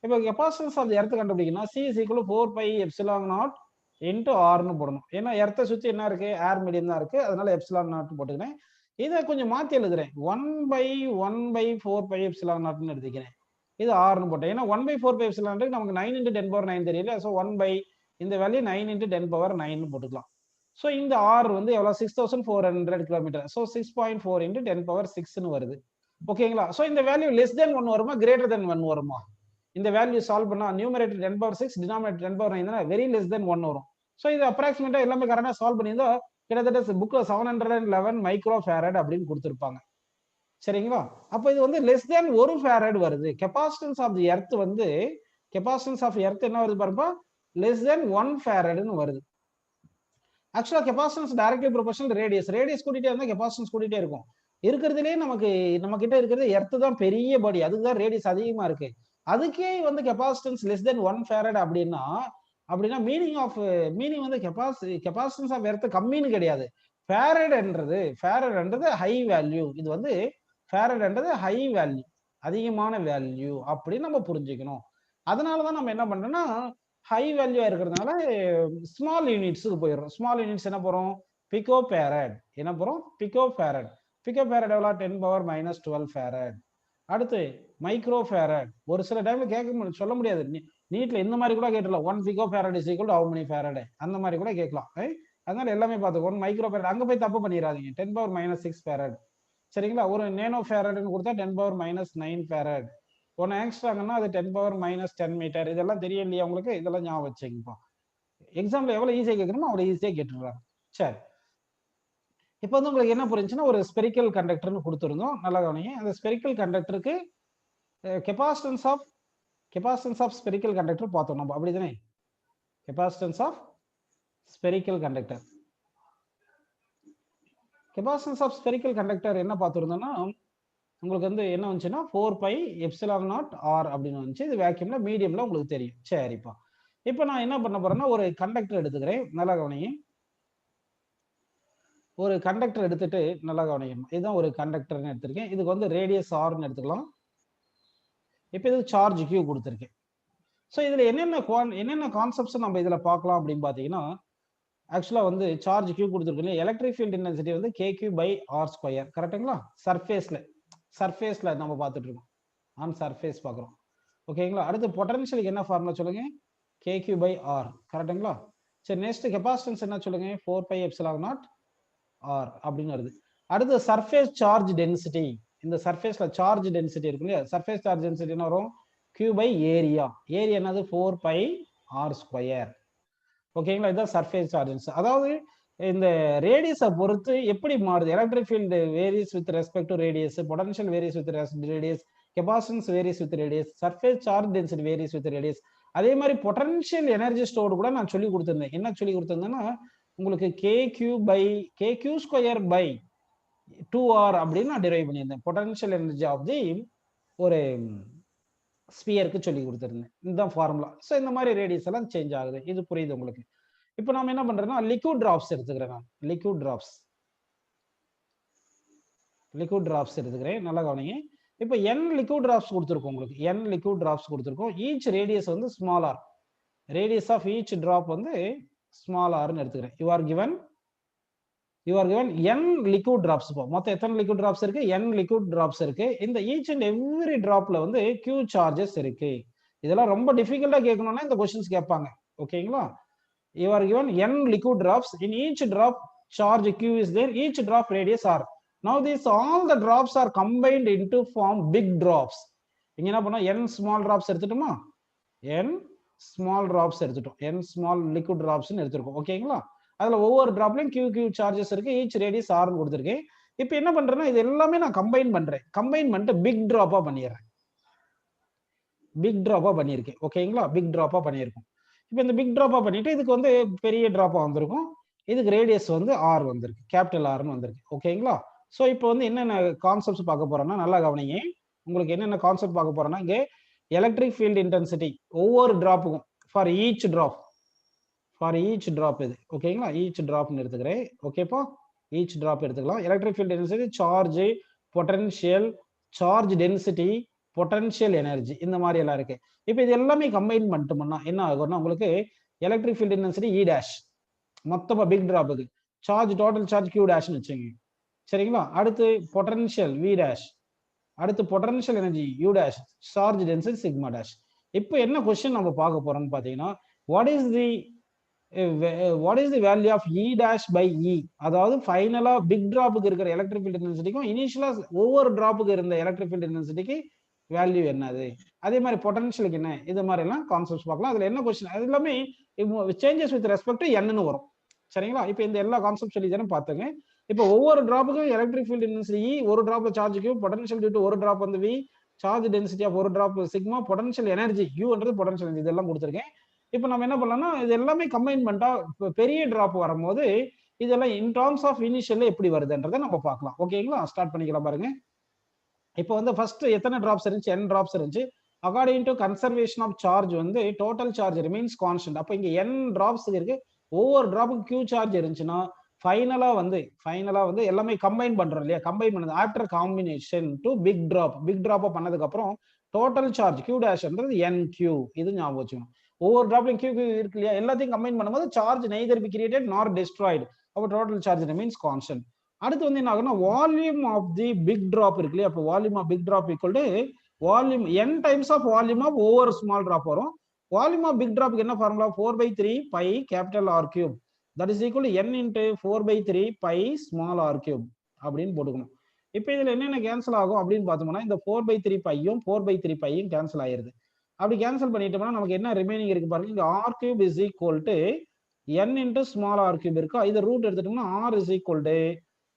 இப்போ கெபாசிட்டன்ஸ் ஆஃப் தி எர்த் கண்டுபிடிக்கணும். C is equal to 4 pi epsilon naught into R னு போடணும். ஏன்னா எர்த்தை சுற்றி என்ன இருக்கு, ஏர் மீடியம் தான் இருக்கு, அதனால எப்சிலான் நாட் போட்டுக்கிறேன். இதை கொஞ்சம் மாற்றி எழுதுறேன், 1/4 pi epsilon naught னு எடுத்துக்கிறேன். இது ஆர்னு போட்டேன், ஏன்னா 1/4 pi epsilon naught நமக்கு 9 × 10⁻9 தெரியல. ஸோ 1 இந்த வேல்யூ 9 × 10⁻9 போட்டுக்கலாம். ஸோ இந்த ஆர் வந்து எவ்வளோ, 6400 கிலோமீட்டர். ஸோ 6.4 × 10⁻6ன்னு வருது. ஓகேங்களா? ஸோ இந்த வேல்யூ லெஸ் தென் 1 வருமா, கிரேட்டர் தென் 1 வருமா? இந்த வேல்யூ சால்வ் பண்ணா நியூமரேட்டர் 10⁻6, டினாமினேட்டர் 10⁻9 தானே, வெரி லெஸ் தென் 1 வரும். ஸோ இது அப்ராக்சிமேட்டா எல்லாமே கரெக்டாக சால்வ் பண்ணியிருந்தா கிட்டத்தட்ட புக்ல 711 மைக்ரோ ஃபேரட் அப்படின்னு கொடுத்துருப்பாங்க. சரிங்களா? அப்போ இது வந்து லெஸ் தென் 1 ஃபேரட் வருது. கெபாசிட்டன்ஸ் ஆஃப் தி எர்த் வந்து, கெபாசிட்டன்ஸ் ஆஃப் எர்த் என்ன வருது பாருப்பா, லெஸ் தென் 1 ஃபேரட்னு வருது. ஆக்சுவலா capacitance directly proportional radius. Radius கூட்டிட்டே இருந்தா கெபாசிட்டன்ஸ் கூட்டிட்டே இருக்கும். இருக்கிறதுலே நம்ம கிட்ட இருக்கிறது எர்த் தான் பெரிய பாடி, அதுக்கு தான் ரேடியஸ் அதிகமா இருக்கு. அதுக்கே வந்து கெபாசிட்டன்ஸ் லெஸ் தென் 1 ஃபேரட் அப்படின்னா மீனிங் வந்து கெபாசிட்டன்ஸ் ஆஃப் எர்த் கம்மின்னு கிடையாது. ஃபேரட்ன்றது ஹை வேல்யூ. இது வந்து ஃபேரட்ன்றது ஹை வேல்யூ, அதிகமான வேல்யூ அப்படின்னு நம்ம புரிஞ்சுக்கணும். அதனாலதான் நம்ம என்ன பண்றோம்னா ஹை வேல்யூ இருக்கிறதுனால ஸ்மால் யூனிட்ஸுக்கு போயிடுறோம். ஸ்மால் யூனிட்ஸ் என்ன போறோம், பிகோ ஃபேரட். என்ன போறோம், பிகோ ஃபேரட். பிகோ ஃபேரட் எவ்வளோ, 10⁻−12 ஃபேரட். அடுத்து மைக்ரோ ஃபேரட். ஒரு சில டைம்ல கேட்க சொல்ல முடியாது, நீட்ல இந்த மாதிரி கூட கேட்டுலாம், 1 pico farad is equal to how many farad, அந்த மாதிரி கூட கேட்கலாம். அதனால எல்லாமே பார்த்து 1 மைக்ரோ ஃபேரட் அங்க போய் தப்பு பண்ணிடாதீங்க, 10⁻−6 ஃபேரட். சரிங்களா? ஒரு நேனோ ஃபேரட்னு கொடுத்தா 10⁻−9 ஃபேரட். 1 ஆங்ஸ்ட்ராம்னா அது 10⁻−10 மீட்டர். இதெல்லாம் தெரியும் இல்லையா உங்களுக்கு? இதெல்லாம் ஞாபகம் வச்சுங்கப்பா. எக்ஸாம்ல எவ்வளவு ஈஸியா கேட்கணுமோ அவ்வளவு ஈஸியா கேட்டுடுறாங்க. சரி, இப்போ வந்து உங்களுக்கு என்ன புரிஞ்சுன்னா ஒரு ஸ்பெரிக்கல் கண்டக்டர்னு கொடுத்துருந்தோம். நல்லா கவனிங்க. அந்த ஸ்பெரிக்கல் கண்டக்டருக்கு கெபாசிட்டன்ஸ் ஆஃப் ஸ்பெரிக்கல் கண்டக்டர் பார்த்தோம் நம்ம, அப்படிதானே? Capacitance of spherical conductor. Capacitance of spherical conductor என்ன பார்த்துருந்தோம்னா உங்களுக்கு வந்து என்ன வந்துச்சுன்னா 4πε0 r அப்படின்னு வந்துச்சு. இது வேக்யூம்ல மீடியம்ல உங்களுக்கு தெரியும். சரிப்பா. இப்போ நான் என்ன பண்ண போறேன்னா ஒரு கண்டக்டர் எடுத்துக்கிறேன். நல்லா கவனிங்க. ஒரு கண்டக்டர் எடுத்துட்டு நல்லா கவனிக்கணும். இதுதான் ஒரு கண்டக்டர்னு எடுத்திருக்கேன். இதுக்கு வந்து ரேடியஸ் ஆர்னு எடுத்துக்கலாம். இப்போ இது சார்ஜ் கியூ கொடுத்துருக்கேன். ஸோ இதுல என்னென்ன கான்செப்ட்ஸ் நம்ம இதுல பார்க்கலாம் அப்படின்னு பாத்தீங்கன்னா, ஆக்சுவலா வந்து சார்ஜ் கியூ கொடுத்துருக்கோம். எலக்ட்ரிக் ஃபீல்ட் இன்டென்சிட்டி வந்து kq/r². கரெக்டுங்களா? சர்ஃபேஸ்ல நம்ம பார்த்துட்டு இருக்கோம். ஆன் சர்ஃபேஸ் பார்க்குறோம். ஓகேங்களா? அடுத்து பொட்டன்ஷியலுக்கு என்ன ஃபார்முலா சொல்லுங்க? kq/r. கரெக்டுங்களா? சரி, நெக்ஸ்ட் கெபாசிட்டன்ஸ் என்ன சொல்லுங்க? 4πε0 r அப்படின்னு வருது. அடுத்து சர்ஃபேஸ் சார்ஜ் டென்சிட்டி. இந்த சர்ஃபேஸ்ல சார்ஜ் டென்சிட்டி இருக்கு இல்லையா? சர்ஃபேஸ் சார்ஜ் டென்சிட்டி என்ன வரும்? q/ஏரியா. ஏரியா என்னது? 4πr². ஓகேங்களா? இதுதான் சர்ஃபேஸ் சார்ஜ் டென்சிட்டி. அதாவது இந்த ரேடியஸை பொறுத்து எப்படி மாறுது? Electric field varies with respect to radius, potential varies with radius, capacitance varies with radius, surface charge density varies with radius. அதே மாதிரி பொட்டன்ஷியல் எனர்ஜி ஸ்டோர்டு கூட நான் சொல்லி கொடுத்திருந்தேன். என்ன சொல்லி கொடுத்திருந்தேன்னா உங்களுக்கு kq/2r அப்படின்னு நான் டிரைவ் பண்ணியிருந்தேன். பொட்டன்ஷியல் எனர்ஜி ஆஃப் தி ஒரு ஸ்பியருக்கு சொல்லி கொடுத்திருந்தேன். இதுதான் ஃபார்முலா. ஸோ இந்த மாதிரி ரேடியஸ் எல்லாம் சேஞ்ச் ஆகுது. இது புரியுது உங்களுக்கு? இப்போ நாம என்ன பண்றோம்னா லிக்விட் டிராப்ஸ் எடுத்துக்கிறேன். நான் லிக்விட் டிராப்ஸ் எடுத்துக்கிறேன். நல்லா கவனிங்க. இப்போ n லிக்விட் டிராப்ஸ் கொடுத்துருக்கோம். உங்களுக்கு n லிக்விட் டிராப்ஸ் கொடுத்துருக்கோம். ஈச் ரேடியஸ் வந்து small r. Radius of each drop வந்து ஸ்மால் ஆர்னு எடுத்துக்கிறேன். You are given n liquid drops. மொத்தம் எத்தனை லிக்விட் டிராப்ஸ் இருக்கு? n லிக்விட் டிராப்ஸ் இருக்கு. இந்த ஈச் அண்ட் எவ்ரி டிராப்ல வந்து q சார்ஜஸ் இருக்கு. இதெல்லாம் ரொம்ப டிஃபிகல்ட்டா கேட்கணும்னா இந்த क्वेश्चंस கேட்பாங்க. ஓகேங்களா? You are given n liquid drops. In each drop charge q is there. Each drop radius r. Now these all the drops are combined into form big drops. இங்க என்ன பண்ணோம்? n small drops எடுத்துட்டோமா? n small drops எடுத்துட்டோம். n small liquid drops ன்னு எடுத்துருக்கோம். ஓகேங்களா? அதுல ஒவ்வொரு டிராப்லயும் q சார்ஜஸ் இருக்கு. ஈச் ரேடியஸ் r ன்னு கொடுத்துருக்கேன். இப்போ என்ன பண்றேன்னா இது எல்லாமே நான் கம்பைன் பண்ணிட்டு பிக் டிராப்பா பண்ணிடுறேன். ஓகேங்களா? பிக் டிராப்பா பண்ணியிருக்கோம். இப்போ இந்த பிக் டிராப்பா பண்ணிட்டு இதுக்கு வந்து பெரிய டிராப்பா வந்திருக்கும். இதுக்கு ரேடியஸ் வந்து ஆர் வந்திருக்கு, கேபிட்டல் ஆர்னு வந்திருக்கு. ஓகேங்களா? ஸோ இப்போ வந்து என்னென்ன கான்செப்ட்ஸ் பார்க்க போறோம்னா நல்லா கவனிங்க. உங்களுக்கு என்னென்ன கான்செப்ட் பார்க்க போறோம்னா இங்கே எலக்ட்ரிக் ஃபீல்டு இன்டென்சிட்டி ஒவ்வொரு டிராப்புக்கும் ஃபார் ஈச் டிராப் இது. ஓகேங்களா? ஈச் டிராப்னு எடுத்துக்கிறேன். ஓகேப்பா? ஈச் டிராப் எடுத்துக்கலாம். Electric field intensity, charge, potential, charge density, potential energy, இந்த மாதிரி எல்லாம் இருக்கு. இப்போ இது எல்லாமே கம்பைன் பண்ணிட்டோம்னா என்ன ஆகும்னா உங்களுக்கு electric field intensity E dash மொத்தமா பிக் டிராப்புக்கு, சார்ஜ் டோட்டல் சார்ஜ் கியூ டேஷ்னு வச்சுங்க. சரிங்களா? அடுத்து பொட்டன்ஷியல் வி டேஷ், அடுத்து potential energy U dash, charge density sigma dash. இப்போ என்ன கொஸ்டின் நம்ம பார்க்க போறோம்னு பார்த்தீங்கன்னா what is the value of E dash by E. அதாவது ஃபைனலா பிக் டிராப்புக்கு இருக்கிற எலக்ட்ரிக் ஃபீல்ட் இன்டென்சிட்டிக்கும் இனிஷியலா ஒவ்வொரு டிராப்புக்கு இருந்த எலக்ட்ரிக் ஃபீல்ட் இன்டென்சிட்டிக்கு வேல்யூ என்னது, அதே மாதிரி பொட்டன்ஷியலுக்கு என்ன, இது மாதிரி எல்லாம் கான்செப்ட்ஸ் பார்க்கலாம். அதுல என்ன கொஸ்டின் அது எல்லாமே changes with respect to n ன்னு வரும். சரிங்களா? இப்போ இந்த எல்லா கான்செப்ட் சொல்லி தானே பார்த்துங்க. இப்போ ஒவ்வொரு டிராப்புக்கும் எலக்ட்ரிக் ஃபீல்ட் இன்டென்சிட்டி இ, ஒரு drop charge Q, potential due to ஒரு டிராப் வந்து வி, சார்ஜ் டென்சிட்டி ஆஃப் ஒரு டிராப் சிக்மா, பொட்டன்ஷியல் எனர்ஜி யூன்றது பொட்டன்ஷியல் எனர்ஜி, இதெல்லாம் கொடுத்துருக்கேன். இப்போ நம்ம என்ன பண்ணலாம்னா இது எல்லாமே கம்பைன் பண்ணிட்டா பெரிய டிராப் வரும்போது இதெல்லாம் இன் டர்ம்ஸ் ஆஃப் இனிஷியல் எப்படி வருதுன்றதை நம்ம பார்க்கலாம். ஓகேங்களா? ஸ்டார்ட் பண்ணிக்கலாம் பாருங்க. இப்போ வந்து ஃபர்ஸ்ட் எத்தனை டிராப்ஸ் இருந்துச்சு? n டிராப்ஸ் இருந்துச்சு. According to conservation of charge வந்து டோட்டல் சார்ஜ் ரிமைன்ஸ் கான்ஸ்டன்ட். அப்போ இங்க n டிராப்ஸ் இருக்கு. ஒவ்வொரு டிராப்புக்கு q சார்ஜ் இருந்துச்சுன்னா ஃபைனலா வந்து எல்லாமே கம்பைன் பண்றோம் இல்லையா? கம்பைன் பண்ணது ஆஃப்டர் காம்பினேஷன் டு பிக் டிராப்பா பண்ணதுக்கு அப்புறம் டோட்டல் சார்ஜ் q டேஷ்ன்றது nq. இது ஞாபகம் வச்சுக்கணும். ஒவ்வொரு டிராப்லையும் q இருக்கு இல்லையா? எல்லாத்தையும் கம்பைன் பண்ணும்போது charge neither be created nor destroyed. அப்போ டோட்டல் சார்ஜ் ரிமைன்ஸ் கான்ஸ்டன்ட். அடுத்து வந்து என்ன ஆகும்னா volume of the big drop இருக்கு இல்லையா? அப்போ volume of big drop equal to volume n times of volume of ஒவ்வொரு ஸ்மால் டிராப் வரும். வால்யூம் ஆஃப் பிக் டிராப்க்கு என்ன formula? 4/3 pi capital r cube, that is equal to n into 4/3 pi small R cube அப்படின்னு போட்டுக்கணும். இப்போ இதுல என்னென்ன கேன்சல் ஆகும் அப்படின்னு பார்த்தோம்னா இந்த 4/3 பையும் 4/3 பையும் கேன்சல் ஆயிருது. அப்படி கேன்சல் பண்ணிட்டோம்னா நமக்கு என்ன ரிமைனிங் இருக்கு பாருங்க. இங்க R cube is equal to n into small R cube இருக்கு. இதை ரூட் எடுத்துட்டோம்னா r இஸ் ஈக்குவல் டு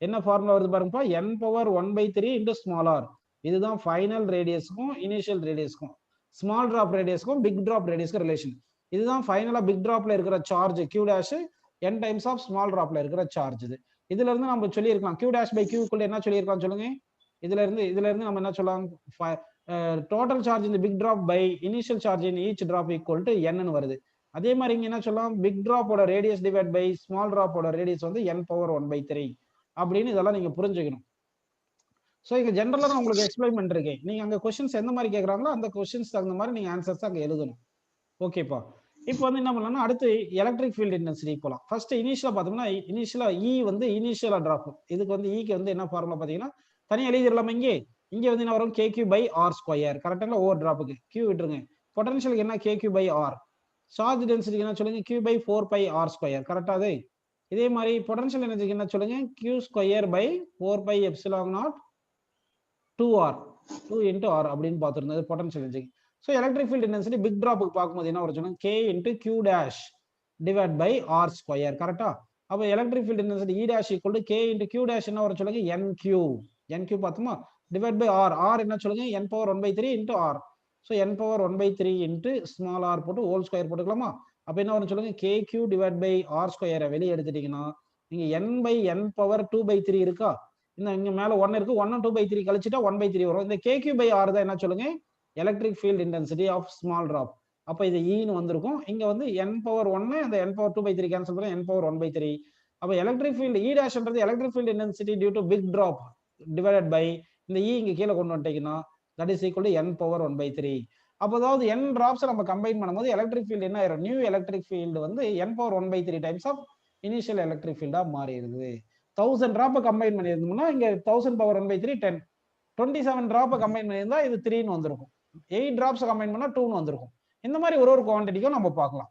என்ன ஃபார்முலா வருது பாருங்கப்பா, n power 1/3 into small R. இதுதான் ஃபைனல் ரேடியஸ்க்கும் இனிஷியல் ரேடியஸ்க்கும், ஸ்மால் டிராப் ரேடியஸ்க்கும் பிக் டிராப் ரேடியஸ்க்கும் ரிலேஷன். இதுதான் ஃபைனலா பிக் டிராப்ல இருக்கிற charge q dash n times of small டிராப்ல இருக்கிற சார்ஜ். இது இதுல இருந்து நம்ம சொல்லியிருக்கலாம் q டேஷ் பை q க்குள்ள என்ன சொல்லியிருக்கலாம் சொல்லுங்க. இதுல இருந்து நம்ம என்ன சொல்லலாம், டோட்டல் சார்ஜ் இந்த big drop by initial charge in each drop equal to n வருது. அதே மாதிரி இங்க என்ன சொல்லலாம், பிக் டிராப்போட ரேடியஸ் டிவைட் பை ஸ்மால் டிராப்போட ரேடியஸ் வந்து n பவர் 1/3 அப்படின்னு இதெல்லாம் நீங்க புரிஞ்சுக்கணும். ஸோ இங்க ஜென்ரலா நான் உங்களுக்கு எக்ஸ்பிளைன் பண்ணிருக்கேன். நீங்க அங்க கொஸ்டின்ஸ் எந்த மாதிரி கேட்கறாங்களோ அந்த கொஸ்டின்ஸ் தகுந்த மாதிரி நீங்க ஆன்சர்ஸ் அங்க எழுதணும். ஓகேப்பா. இப்போ வந்து என்ன பண்ணலாம்னா அடுத்து எலக்ட்ரிக் ஃபீல்ட் இன்டென்சிட்டி போலாம். ஃபர்ஸ்ட் இனிஷியலா பார்த்தோம்னா இனிஷியலா இ வந்து இனிஷியலா டிராப். இதுக்கு வந்து ஈக்கு வந்து என்ன ஃபார்முலா பாத்தீங்கன்னா தனியா எழுதிடலாமா, இங்க வந்து என்ன வரும், KQ பை ஆர் ஸ்கொயர். கரெக்டாங்களா, ஓவர் டிராப்புக்கு Q விட்டுருங்க. பொட்டன்ஷியலுக்கு என்ன KQ பை ஆர். சார்ஜ் டென்சிட்டிக்கு என்ன சொல்லுங்க, Q பை 4πr ஸ்கொயர். கரெக்டா அது. இதே மாதிரி பொட்டன்ஷியல் எனர்ஜிக்கு என்ன சொல்லுங்க, Q square by 4π epsilon naught 2r 2 into r அப்படின்னு பார்த்துருந்தது potential energy. So electric field intensity big டிராப்புக்கு பார்க்கும்போது என்ன வரும் சொன்னா, K into Q dash divide by R square. கரெக்டா. அப்போ electric field intensity E dash equal to K into Q dash என்ன வரும் சொல்லுங்க, NQ பார்த்தோமா, டிவைட் பை ஆர். ஆர் என்ன சொல்லுங்க, n power 1/3 into r. So n power 1/3 into small r போட்டு ஹோல் ஸ்கொயர் போட்டுக்கலாமா. அப்போ என்ன வரும் சொல்லுங்க, KQ டிவைட் பை ஆர் ஸ்கொயரை வெளியே எடுத்துட்டீங்கன்னா நீங்க n பை n பவர் 2/3 இருக்கா, இந்த இங்க மேல 1 இருக்கு, 1 2/3 கழிச்சிட்டா 1/3 வரும். இந்த KQ பை ஆர் தான் என்ன சொல்லுங்க, electric field intensity of small drop. அப்ப இது ஈன்னு வந்திருக்கும். இங்க வந்து n பவர் 1 அந்த n பவர் 2/3 கேன்சல் பண்ணா n பவர் 1/3. அப்ப எலக்ட்ரிக் ஃபீல்ட் E டேஷ்ன்றது electric field intensity due to big drop divided by இந்த E இங்க கீழே கொண்டு வந்துட்டீங்கன்னா that is equal to n power 1/3. அப்போ அதாவது n டிராப்ஸ் நம்ம கம்பைன் பண்ணும்போது எலக்ட்ரிக் ஃபீல்ட் என்ன ஆயிரும், நியூ எலக்ட்ரிக் ஃபீல்டு வந்து n power 1/3 times of initial electric ஃபீல்டா மாறிடுது. 1000 டிராப்பை கம்பைன் பண்ணியிருந்தோம்னா இங்க 1000 பவர் 1/3 10. 27 டிராப்பை கம்பைன் பண்ணியிருந்தா இது 3ன்னு வந்திருக்கும். 8 டிராப்ஸ் கம்பைன் பண்ணா 2ன்னு வந்திருக்கும். இந்த மாதிரி ஒரு குவான்டிட்டிக்கும் நம்ம பார்க்கலாம்.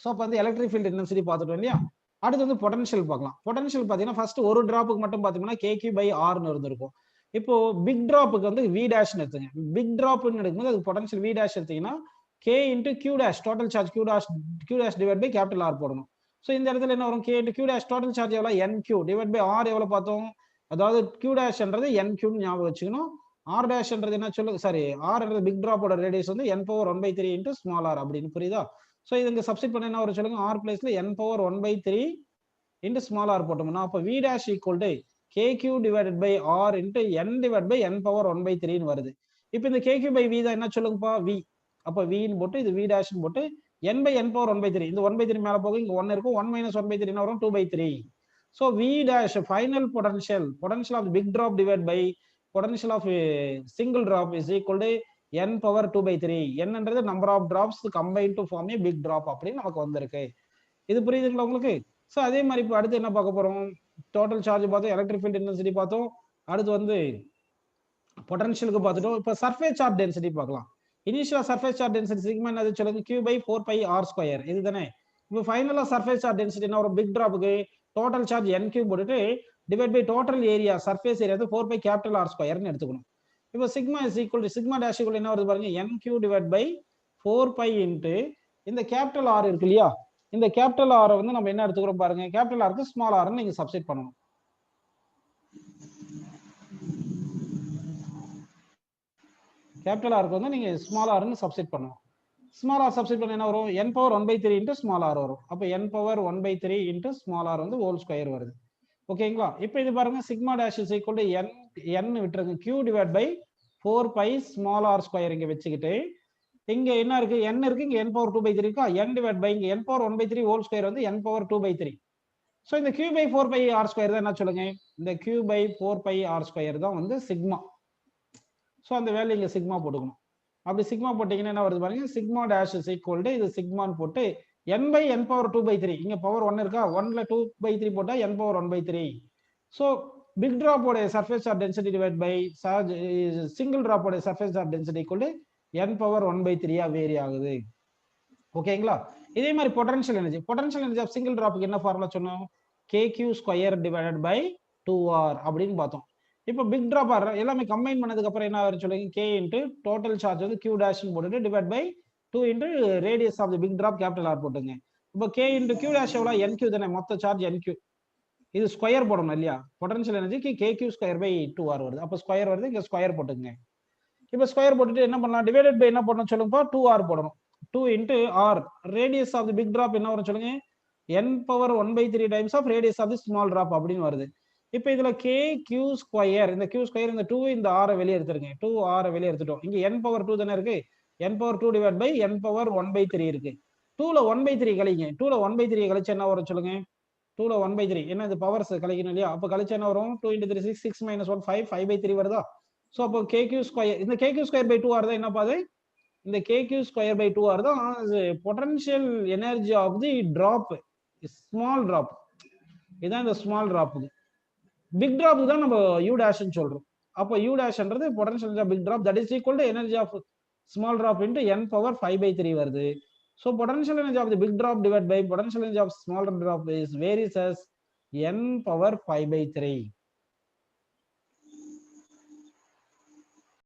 ஸோ அப்போ வந்து எலக்ட்ரிக் ஃபீல்ட் இன்டென்சிட்டி பார்த்துட்டோம் இல்லையா. அடுத்து வந்து பொட்டன்ஷியல் பார்க்கலாம். பொட்டன்ஷியல் பார்த்தீங்கன்னா ஃபர்ஸ்ட் ஒரு டிராப்புக்கு மட்டும் பார்த்தீங்கன்னா KQ பை ஆர்னு இருந்திருக்கும். இப்போ பிக் டிராப்புக்கு வந்து V டேஷ்னு எடுத்துங்க. பிக் டிராப்னு எடுக்கும்போது அதுக்கு பொட்டன்ஷியல் V டேஷ் எடுத்தீங்கன்னா K into Q dash total charge Q dash divide by capital r போடணும். ஸோ இந்த இடத்துல என்ன வரும், K into Q dash total charge எவ்வளோ, NQ டிவைட் பை ஆர் எவ்வளோ பார்த்தோம், அதாவது Q டேஷ்ன்றது NQன்னு ஞாபகம் வச்சுக்கணும். ஆர் டேஷ்ன்றது என்ன சொல்லு, சாரி ஆர்ன்றது பிக் டிராப்போட ரேடியஸ் வந்து n power 1/3 into small r அப்படின்னு புரியுதா. ஸோ இது இங்க சப்ஸ்டிட் பண்ண என்ன வரும் சொல்லுங்க, ஆர் பிளேஸ்ல n power 1/3 into small R போட்டோம்னா அப்போ V dash equal to KQ divided by R into n divide by n power 1/3ன்னு வருது. இப்போ இந்த KQ பை V தான் என்ன சொல்லுங்கப்பா, V. அப்போ Vன்னு போட்டு இது V டேஷ்னு போட்டு n பை n பவர் 1/3 இந்த 1/3 மேல போகும், இங்க 1 இருக்கும், 1 மைனஸ் 1/3 என்ன வரும், 2/3. So V dash final potential of big drop divide by potential of a single drop is equal to n power 2/3. என்னன்றது number of drops combined to form a big drop அப்படின்னு நமக்கு வந்திருக்கு. இது புரியுதுங்களா உங்களுக்கு. ஸோ அதே மாதிரி இப்போ அடுத்து என்ன பார்க்க போறோம், டோட்டல் சார்ஜ் பார்த்தோம், எலக்ட்ரிக் ஃபீல்ட் இன்டென்சிட்டி பார்த்தோம், அடுத்து வந்து பொட்டன்ஷியலுக்கு பார்த்துட்டோம். இப்போ சர்ஃபேஸ் சார்ஜ் டென்சிட்டி பார்க்கலாம். இனிஷியலா சர்ஃபேஸ் சார்ஜ் டென்சிட்டி சிக்மா என்னது சொல்லுங்க, Q பை 4πr ஸ்கொயர். இதுதானே. இப்போ ஃபைனலா சர்ஃபேஸ் சார்ஜ் டென்சிட்டி என்ன வரும், பிக் டிராப்புக்கு டோட்டல் சார்ஜ் NQ போட்டுட்டு divide by total area surface area 4π capital R ஸ்கொயர்னு எடுத்துக்கணும். இப்போ sigma is equal to sigma dash equal என்ன வருது பாருங்க, NQ டிவைட் பை 4π இன்ட்டு இந்த கேபிட்டல் ஆர் இருக்கு இல்லையா, இந்த கேபிட்டல் ஆர் வந்து நம்ம என்ன எடுத்துக்கிறோம் பாருங்க, கேபிட்டல் ஆருக்கு ஸ்மால் ஆர்னு நீங்க சப்ஸ்டிட் பண்ணணும். கேபிட்டல் ஆருக்கு வந்து நீங்க ஸ்மால் ஆர்னு சப்ஸ்டிட் பண்ணணும். ஸ்மால் ஆர் சப்ஸ்டிட் பண்ண என்ன வரும், n power 1/3 into small R வரும். அப்போ n power 1/3 into small R வந்து ஹோல் ஸ்கொயர் வருது. ஓகேங்களா. இப்போ இது பாருங்க, sigma dash is equal to n விட்டுருங்க, Q divide by 4π small R square இங்க வச்சுக்கிட்டு இங்க என்ன இருக்கு, n இருக்கு, இங்க n பவர் 2/3 இருக்கா, n டிவைட் பை இங்க n பவர் 1/3 ஹோல் ஸ்கொயர் வந்து n பவர் 2/3. ஸோ இந்த Q பை 4π ஆர் ஸ்கொயர் தான் என்ன சொல்லுங்க, இந்த Q பை 4π ஆர் ஸ்கொயர் தான் வந்து சிக்மா. ஸோ அந்த வேல்யூ இங்க சிக்மா போட்டுக்கணும். அப்படி சிக்மா போட்டீங்கன்னா என்ன வருது பாருங்க, sigma dash is equal to இது சிக்மான்னு போட்டு n பை n பவர் 2/3 இங்க பவர் 1 இருக்கா, 1ல 2/3 போட்டா n பவர் 1/3. ஸோ பிக் டிராப்போட surface charge density divide by charge single டிராப்போட surface charge density equal to n power 1/3 vary ஆகுது. ஓகேங்களா. இதே மாதிரி பொட்டன்ஷியல் எனர்ஜி ஆஃப் சிங்கிள் டிராப்புக்கு என்ன ஃபார்முலா சொன்னோம், KQ square divided by 2r அப்படின்னு பார்த்தோம். இப்போ பிக் டிராப் எல்லாமே கம்பைன் பண்ணதுக்கு அப்புறம் என்ன ஆகும் சொல்லுங்க, K இன்ட்டு டோட்டல் சார்ஜ் வந்து Q டேஷ்னு போட்டுட்டு divide by 2 into radius of the big drop capital r போட்டுங்க. இப்போ K இன்ட்டு Q டேஷ் எவ்வளோ, NQ தானே, மொத்த சார்ஜ் NQ. இது ஸ்கொயர் போடணும் இல்லையா? பொட்டன்ஷியல் எனர்ஜிக்கு KQ ஸ்கொயர் பை 2R வருது. அப்போ ஸ்கொயர் வருது, இங்க ஸ்கொயர் போட்டுங்க. இப்போ ஸ்கொயர் போட்டுட்டு என்ன பண்ணலாம்? டிவைடட் பை என்ன பண்ணணும் சொல்லுங்கப்பா? 2R போடணும். 2 into R. Radius of the big drop என்ன வரும் சொல்லுங்க? n⁻⁴ times of radius of the small drop அப்படின்னு வருது. இப்போ இதுல KQ ஸ்கொயர், இந்த Q ஸ்கொயர், இந்த 2 இந்த R வெளியே எடுத்துருங்க. 2R வெளியே எடுத்துட்டோம். இங்க n⁻2 தானே இருக்கு. n⁻2 டிவைட் பை n⁻⁴ இருக்கு. 2ல 1/3 கழிங்க. 2ல 1/3 கழிச்சு என்ன வரும் சொல்லுங்க? 2ல 1/3 என்ன? இது பவர்ஸ் கழிக்கணும் இல்லையா? அப்ப கழிச்சு என்ன வரும்? 2 into 3 6, 6 minus 1 5, 5/3 வருதா? சோ அப்போ KQ ஸ்கொயர், இந்த KQ ஸ்கொயர் பை 2R தான் என்னப்பா அது? இந்த KQ ஸ்கொயர் பை 2R தான் potential energy of the drop, small drop. இதான் இந்த ஸ்மால் டிராப்புக்கு. பிக் டிராப்புக்கு தான் நம்ம U டேஷ்னு சொல்றோம். அப்போ U டேஷ்ன்றது potential energy of big drop, that is equal to energy of small drop into n⁻⁵/3 வருது. So potential energy of the big drop divided by potential energy of smaller drop is varies as n⁻⁵/3.